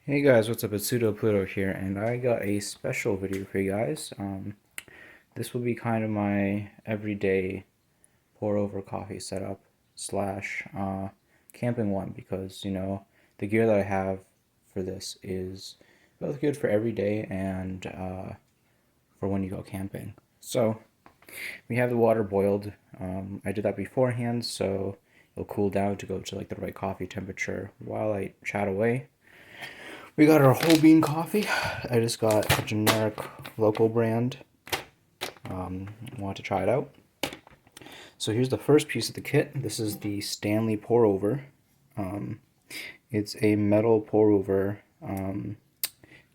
Hey guys, what's up? It's Pseudo Pluto here, and I got a special video for you guys. This will be kind of my everyday pour over coffee setup slash camping one because the gear that I have for this is both good for every day and for when you go camping. So we have the water boiled. I did that beforehand, so it'll cool down to go to like the right coffee temperature while I chat away. We got our whole bean coffee. I just got a generic local brand. Want to try it out. So here's the first piece of the kit. This is the Stanley pour over. It's a metal pour over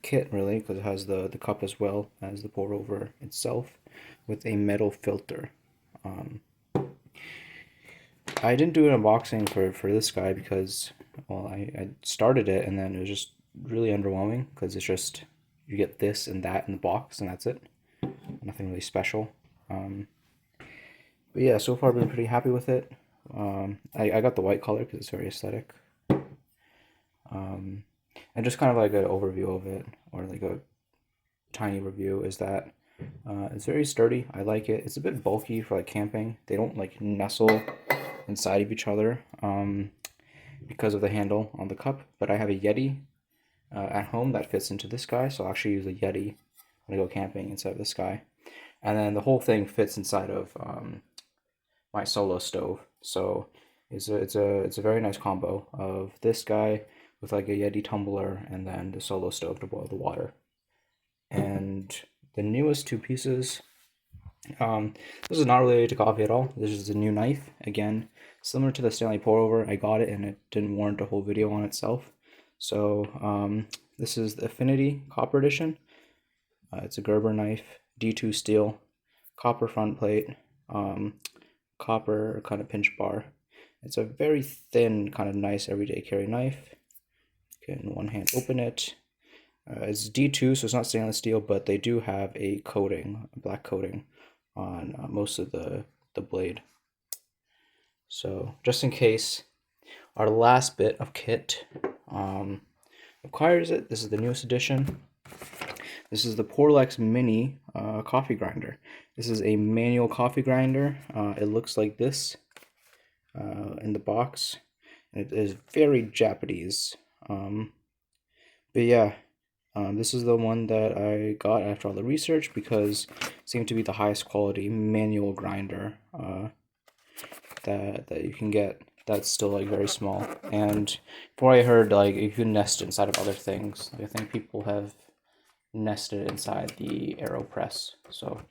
kit, really, because it has the cup as well as the pour over itself with a metal filter. I didn't do an unboxing for this guy because, well, I started it and then it was just really underwhelming because it's just you get this and that in the box and that's it. Nothing really special. But yeah, so far I've been pretty happy with it. I got the white color because it's very aesthetic. And just kind of like an overview of it, or like a tiny review, is that it's very sturdy. I like it. It's a bit bulky for like camping. They don't like nestle inside of each other because of the handle on the cup. But I have a Yeti at home that fits into this guy, so I'll actually use a Yeti when I go camping instead of this guy. And then the whole thing fits inside of my solo stove. So it's a very nice combo of this guy with like a Yeti tumbler and then the solo stove to boil the water. And the newest two pieces, this is not related to coffee at all. This is a new knife. Again, similar to the Stanley pour over. I got it and it didn't warrant a whole video on itself. So this is the Affinity Copper Edition. It's a Gerber knife, D2 steel, copper front plate, copper kind of pinch bar. It's a very thin, kind of nice everyday carry knife. You can in one hand open it. It's D2, so it's not stainless steel, but they do have a coating, a black coating on most of the blade. So just in case, our last bit of kit requires it. This is the newest edition. This is the Porlex Mini coffee grinder. This is a manual coffee grinder. It looks like this in the box. It is very Japanese. But yeah, this is the one that I got after all the research because it seemed to be the highest quality manual grinder that you can get. That's still like very small. And before I heard like you can nest inside of other things. Like, I think people have nested inside the AeroPress. So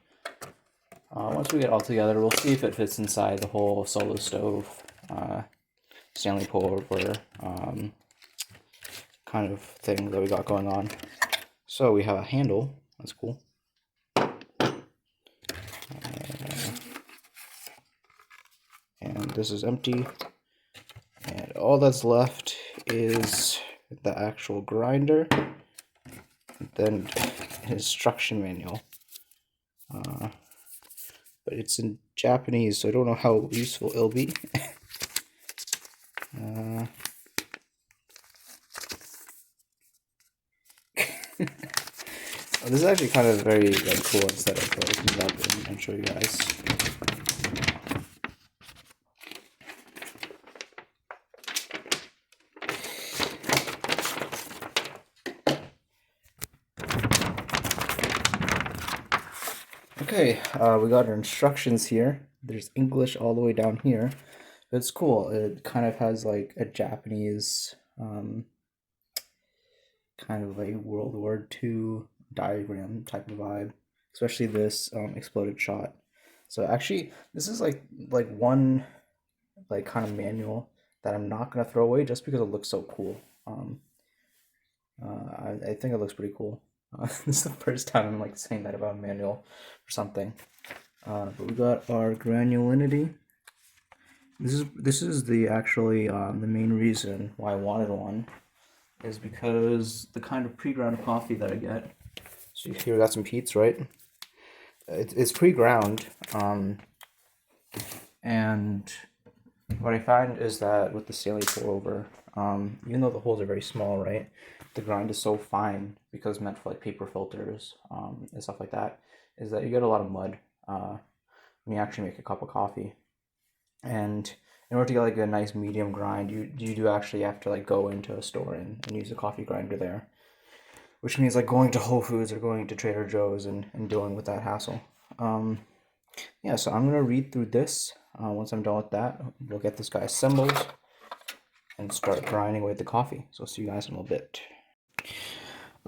once we get all together, we'll see if it fits inside the whole solo stove, Stanley pour over kind of thing that we got going on. So we have a handle. That's cool. And this is empty. And all that's left is the actual grinder. Then an instruction manual. But it's in Japanese, so I don't know how useful it'll be. This is actually kind of very like cool aesthetic. I'll open it up and show you guys. Okay, we got our instructions here. There's English all the way down here. But it's cool. It kind of has like a Japanese kind of like World War II diagram type of vibe, especially this exploded shot. So actually, this is like one like kind of manual that I'm not gonna throw away just because it looks so cool. I think it looks pretty cool. This is the first time I'm like saying that about a manual or something. But we got our granulinity. This is the actually the main reason why I wanted one is because the kind of pre-ground coffee that I get. So here we got some Pete's, right? It's pre-ground, and what I find is that with the Stanley pour over, Even though the holes are very small, right? The grind is so fine because it's meant for like paper filters and stuff like that, is that you get a lot of mud when you actually make a cup of coffee. And in order to get like a nice medium grind, you do actually have to like go into a store and use a coffee grinder there, which means like going to Whole Foods or going to Trader Joe's and dealing with that hassle. Um, yeah, so I'm gonna read through this. Once I'm done with that, we'll get this guy assembled and start grinding away the coffee. So I'll see you guys in a little bit.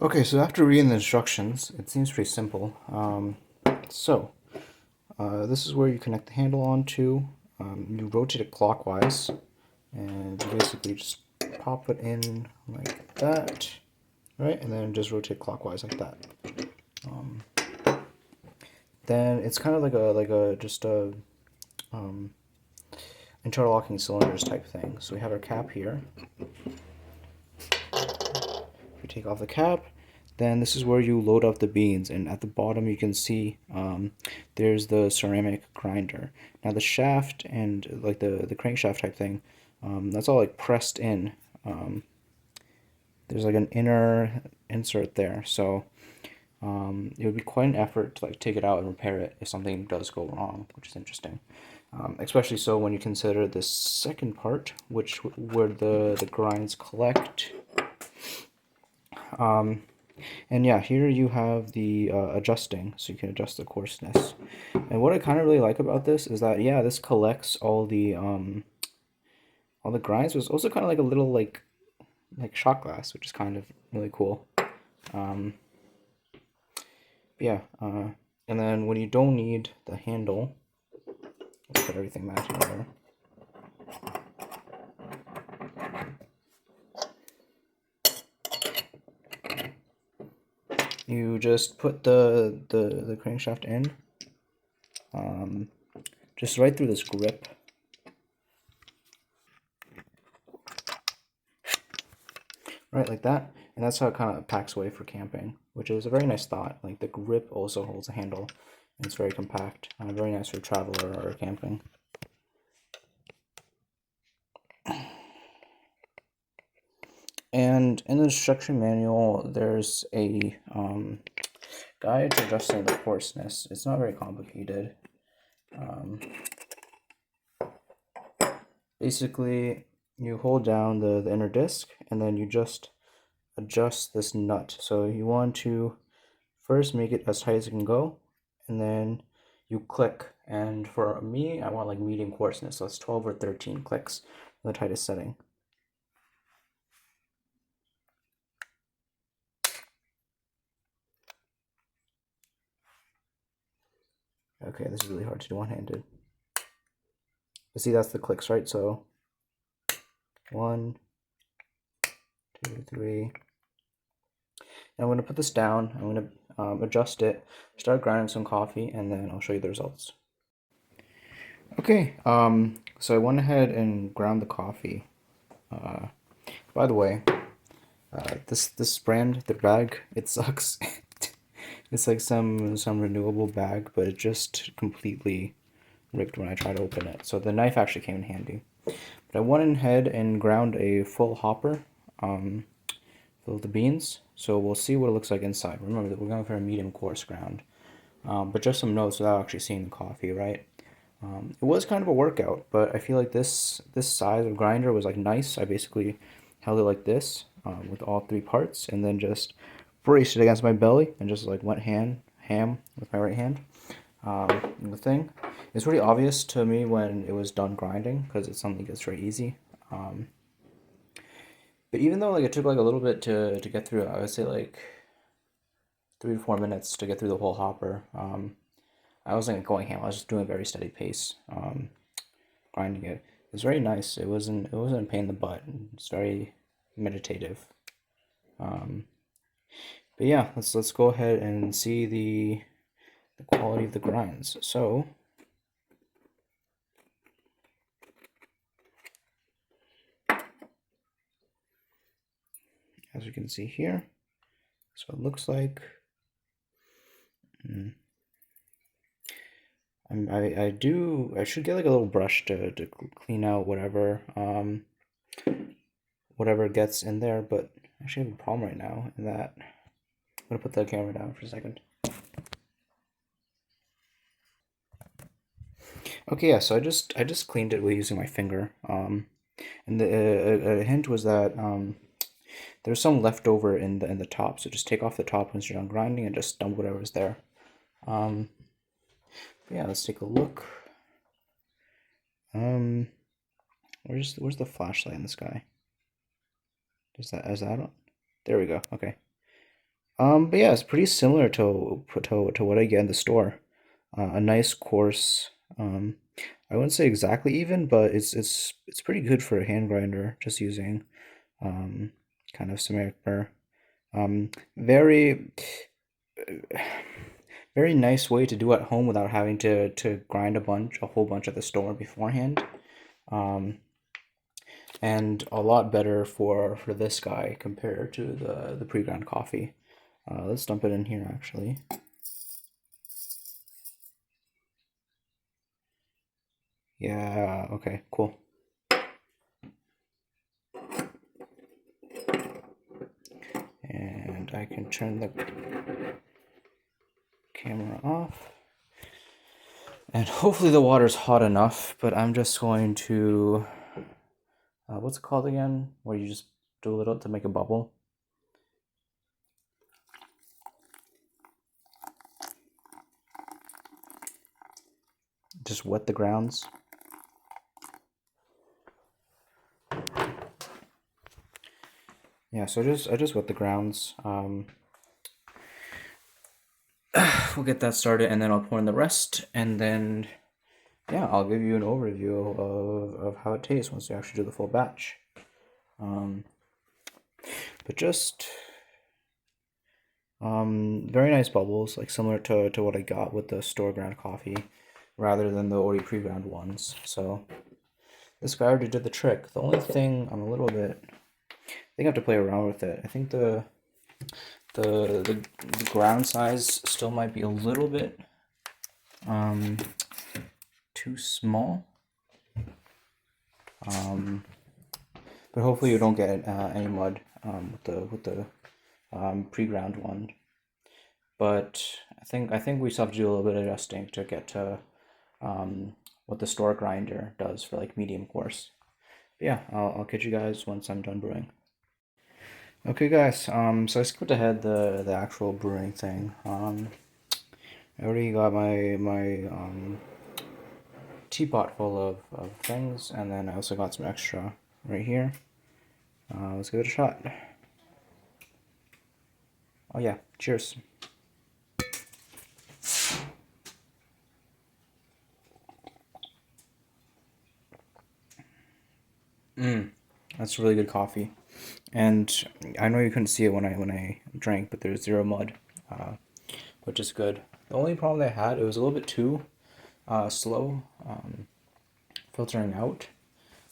Okay, so after reading the instructions, it seems pretty simple. This is where you connect the handle onto. You rotate it clockwise, and you basically just pop it in like that, right? And then just rotate clockwise like that. Then it's kind of like a just a interlocking cylinders type thing. So we have our cap here. We take off the cap, then this is where you load up the beans, and at the bottom you can see there's the ceramic grinder. Now the shaft and like the crankshaft type thing, that's all like pressed in. There's like an inner insert there, so it would be quite an effort to like take it out and repair it if something does go wrong, which is interesting. Especially so when you consider the second part, where the grinds collect. And yeah, here you have the adjusting, so you can adjust the coarseness. And what I kind of really like about this is that, yeah, this collects all the grinds, but it's also kind of like a little like shot glass, which is kind of really cool. Yeah, and then when you don't need the handle, let's put everything back together. You just put the crankshaft in, just right through this grip. Right, like that. And that's how it kind of packs away for camping, which is a very nice thought. Like the grip also holds a handle, and it's very compact. Very nice for travel or camping. And in the instruction manual, there's a guide to adjusting the coarseness. It's not very complicated. Basically, you hold down the inner disc, and then you just adjust this nut. So you want to first make it as tight as it can go, and then you click. And for me, I want like medium coarseness, so it's 12 or 13 clicks, the tightest setting. Okay, this is really hard to do one-handed. But see, that's the clicks, right? So 1, 2, 3. And I'm going to put this down. I'm going to adjust it, start grinding some coffee, and then I'll show you the results. Okay, so I went ahead and ground the coffee. By the way, this brand, the bag, it sucks. It's like some renewable bag, but it just completely ripped when I tried to open it. So the knife actually came in handy. But I went ahead and ground a full hopper, filled the beans. So we'll see what it looks like inside. Remember that we're going for a medium coarse ground. But just some notes without actually seeing the coffee, right? It was kind of a workout, but I feel like this size of grinder was like nice. I basically held it like this with all three parts, and then just braced it against my belly and just like went ham with my right hand. The thing is pretty obvious to me when it was done grinding because it's something that's very easy. But even though like it took like a little bit to get through, I would say like 3 to 4 minutes to get through the whole hopper. I wasn't going ham. I was just doing a very steady pace, grinding it. It was very nice. It wasn't a pain in the butt. It's very meditative. But yeah, let's go ahead and see the quality of the grinds. So as you can see here, so it looks like. I should get like a little brush to clean out whatever whatever gets in there, but I actually have a problem right now in that. I'm gonna put the camera down for a second. Okay, yeah, so I just cleaned it with using my finger. And a hint was that there's some leftover in the top, so just take off the top once you're done grinding and just dump whatever's there. Um, yeah, let's take a look. Where's the flashlight in this guy? Is that on? There we go. Okay. But yeah, it's pretty similar to what I get in the store. A nice coarse. I wouldn't say exactly even, but it's pretty good for a hand grinder. Just using um, kind of ceramic burr. Very very nice way to do at home without having to grind a whole bunch at the store beforehand. Um, and a lot better for this guy compared to the pre-ground coffee. Let's dump it in here actually. Yeah, okay, cool. And I can turn the camera off. And hopefully the water's hot enough, but I'm just going to, what's it called again? Where you just do a little to make a bubble. Just wet the grounds. Yeah, so I just wet the grounds. We'll get that started and then I'll pour in the rest and then yeah, I'll give you an overview of how it tastes once we actually do the full batch. But just very nice bubbles, like similar to what I got with the store ground coffee rather than the already pre-ground ones. So this guy already did the trick. The only thing I'm a little bit, I think I have to play around with it. I think the ground size still might be a little bit too small. But hopefully you don't get any mud with the pre-ground one. But I think we still have to do a little bit of adjusting to get to what the store grinder does for like medium coarse. But yeah, I'll catch you guys once I'm done brewing. Okay, guys. So I skipped ahead the actual brewing thing. I already got my teapot full of things, and then I also got some extra right here. Let's give it a shot. Oh yeah, cheers. That's really good coffee. And I know you couldn't see it when I drank, but there's zero mud, which is good. The only problem I had, it was a little bit too slow filtering out,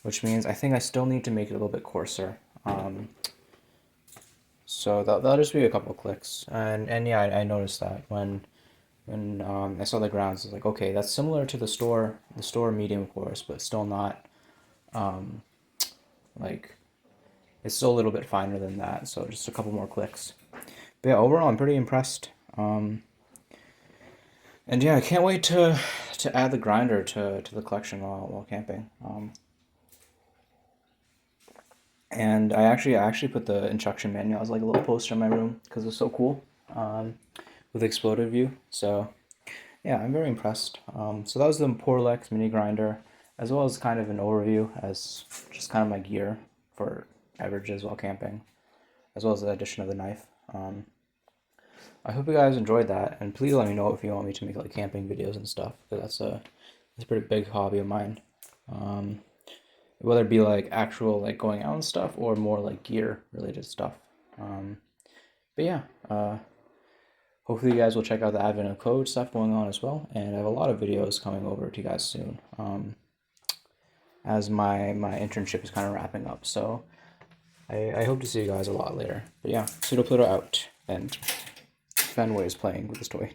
which means I think I still need to make it a little bit coarser. So that'll just be a couple clicks. And yeah, I noticed that when I saw the grounds, I was like, okay, that's similar to the store medium coarse, but still not like it's still a little bit finer than that. So just a couple more clicks. But yeah, overall, I'm pretty impressed. And yeah, I can't wait to add the grinder to the collection while camping. And I actually put the instruction manual as like a little poster in my room because it's so cool with exploded view. So yeah, I'm very impressed. So that was the porlex mini grinder, as well as kind of an overview as just kind of my gear for beverages while camping, as well as the addition of the knife. I hope you guys enjoyed that, and please let me know if you want me to make like camping videos and stuff, because that's a pretty big hobby of mine. Whether it be like actual like going out and stuff, or more like gear related stuff. But yeah, hopefully you guys will check out the Advent of Code stuff going on as well, and I have a lot of videos coming over to you guys soon. As my internship is kind of wrapping up, so I hope to see you guys a lot later. But yeah, Pseudo Pluto out, and Fenway is playing with this toy.